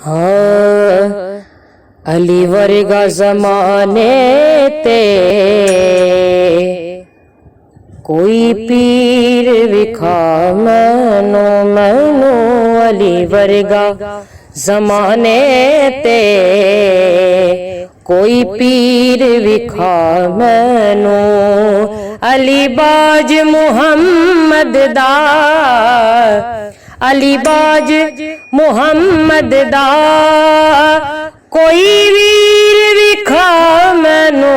हाँ अली वर्गा ज़माने ते कोई पीर विखा मैनू मैनू अली वर्गा ज़माने ते कोई पीर विखा मैनू अली बाज मुहम्मद दा अली बाज मुहम्मद दा कोई वीर विखा मैनू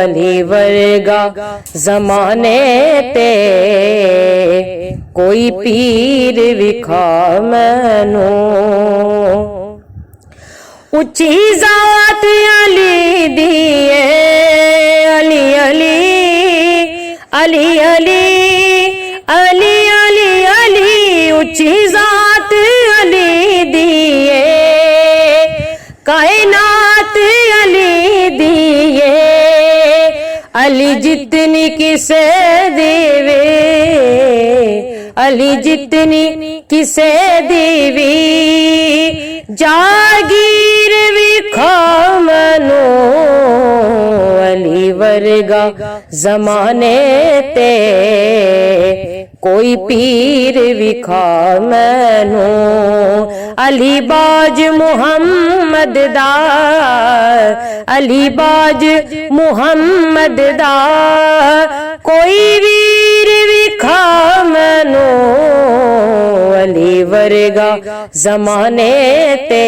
अली वर्गा ज़माने ते कोई पीर विखा मैनू उच्ची जात अली दिए अली अली अली अली अली अली अली उच्ची जात अली दिए कायनात अली दिए अली जितनी किसे देवे अली जितनी किसे देवी जागीर विखा मैनू अली वर्गा ज़माने ते कोई पीर विखा मैनू अली बाज मुहम्मद दा अली बाज मुहम्मद दा कोई वीर विखा मैनू अली वर्गा ज़माने ते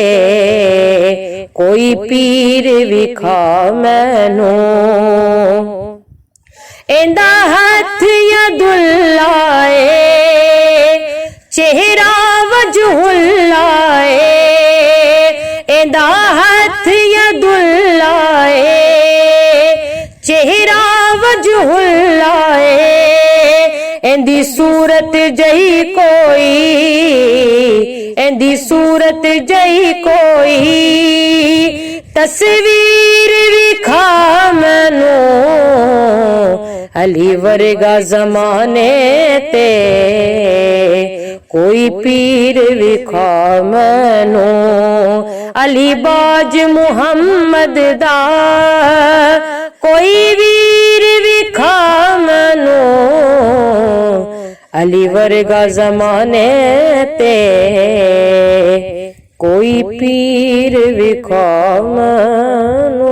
कोई पीर विखा मैनू इंदा हथ यदुल्लाए चेहरा वजहुल्लाए इंदा हथ यदुल्लाए चेहरा वजहुल्लाए इंदी सूरत जई कोई इंदी सूरत जई कोई तस्वीर विखा मैनू अली वर्गा ज़माने ते कोई पीर विखा मैनू अली बाज मुहम्मद दा कोई वीर विखा मैनू अली वर्गा ज़माने ते कोई पीर विखा मैनू।